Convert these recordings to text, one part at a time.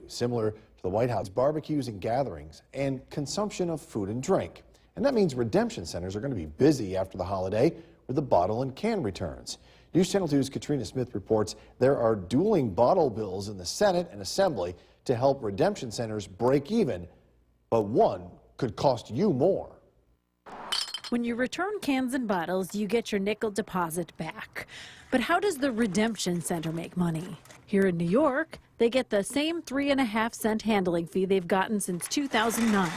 Similar to the White House, barbecues and gatherings and consumption of food and drink. And that means redemption centers are going to be busy after the holiday with the bottle and can returns. News Channel 2's Katrina Smith reports there are dueling bottle bills in the Senate and Assembly to help redemption centers break even, but one could cost you more. When you return cans and bottles, you get your nickel deposit back. But how does the redemption center make money? Here in New York, they get the same 3.5-cent handling fee they've gotten since 2009.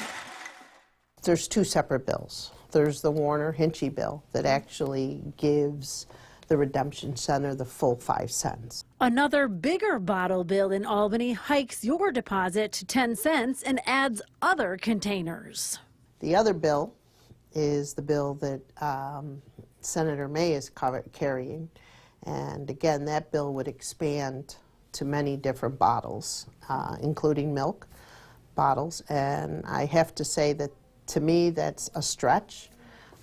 There's two separate bills. There's the Warner-Hinchy bill that actually gives the redemption center the full 5 cents. Another bigger bottle bill in Albany hikes your deposit to 10 cents and adds other containers. The other bill is the bill that Senator May is carrying. And again, that bill would expand to many different bottles, including milk bottles. And I have to say that to me, that's a stretch.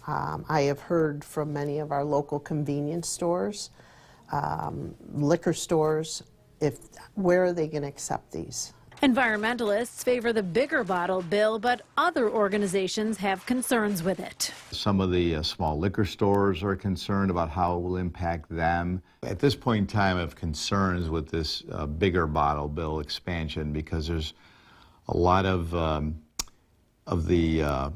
I have heard from many of our local convenience stores, liquor stores, where are they going to accept these? Environmentalists favor the bigger bottle bill, but other organizations have concerns with it. Some of the small liquor stores are concerned about how it will impact them. At this point in time, I have concerns with this bigger bottle bill expansion because there's a lot of the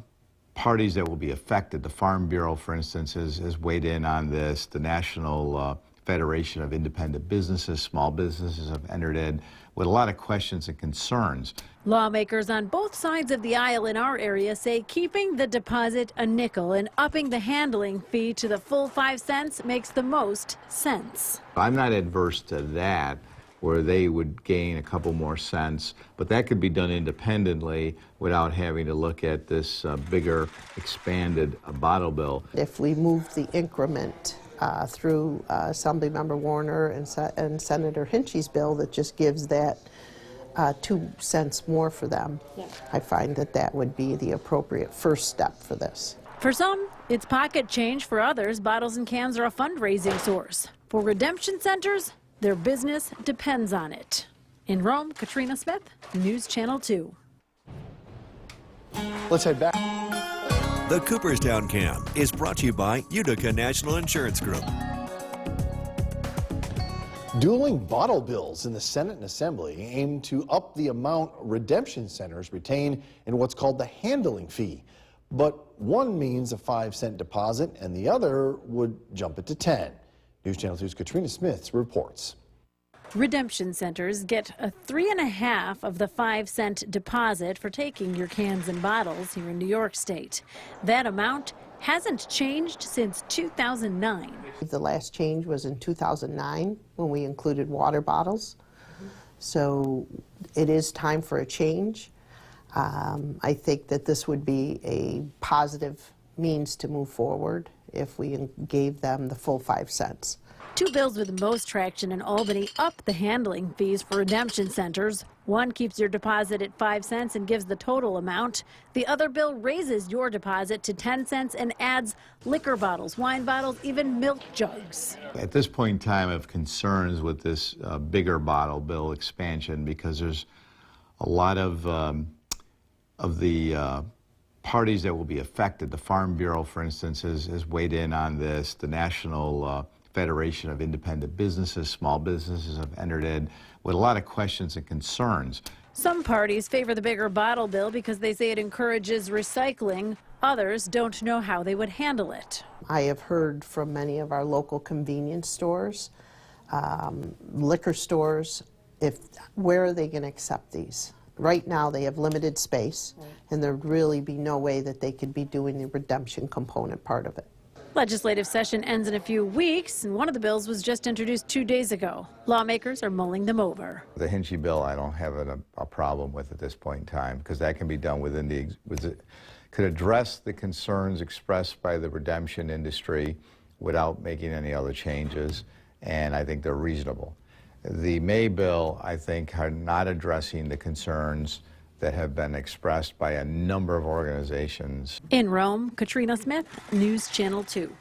parties that will be affected. The Farm Bureau, for instance, has weighed in on this. The National Federation of Independent Businesses, small businesses have entered in with a lot of questions and concerns. Lawmakers on both sides of the aisle in our area say keeping the deposit a nickel and upping the handling fee to the full 5 cents makes the most sense. I'm not adverse to that, where they would gain a couple more cents, but that could be done independently without having to look at this bigger expanded bottle bill. If we move the increment through Assemblymember Warner and Senator Hinchy's bill that just gives that 2 cents more for them, I find that that would be the appropriate first step for this. For some, it's pocket change. For others, bottles and cans are a fundraising source. For redemption centers, their business depends on it. In Rome, Katrina Smith, News Channel 2. Let's head back. The Cooperstown Cam is brought to you by Utica National Insurance Group. Dueling bottle bills in the Senate and Assembly aim to up the amount redemption centers retain in what's called the handling fee. But one means a 5-cent deposit and the other would jump it to 10. News Channel 2's Katrina Smith reports. Redemption centers get a 3.5 of the 5-cent deposit for taking your cans and bottles here in New York State. That amount hasn't changed since 2009. The last change was in 2009 when we included water bottles. So it is time for a change. I think that this would be a positive means to move forward if we gave them the full 5 cents. Two bills with the most traction in Albany up the handling fees for redemption centers. One keeps your deposit at 5 cents and gives the total amount. The other bill raises your deposit to 10 cents and adds liquor bottles, wine bottles, even milk jugs. At this point in time, I have concerns with this bigger bottle bill expansion because there's a lot of the parties that will be affected. The Farm Bureau, for instance, has weighed in on this. The National Federation of Independent Businesses, small businesses have entered in with a lot of questions and concerns. Some parties favor the bigger bottle bill because they say it encourages recycling. Others don't know how they would handle it. I have heard from many of our local convenience stores, liquor stores, where are they going to accept these? Right now they have limited space, and there'd really be no way that they could be doing the redemption component part of it. Legislative session ends in a few weeks, and one of the bills was just introduced 2 days ago. Lawmakers are mulling them over. The Hinchy bill, I don't have a problem with at this point in time because that can be done within could address the concerns expressed by the redemption industry without making any other changes, and I think they're reasonable. The May bill, I think, are not addressing the concerns that have been expressed by a number of organizations. In Rome, Katrina Smith, News Channel 2.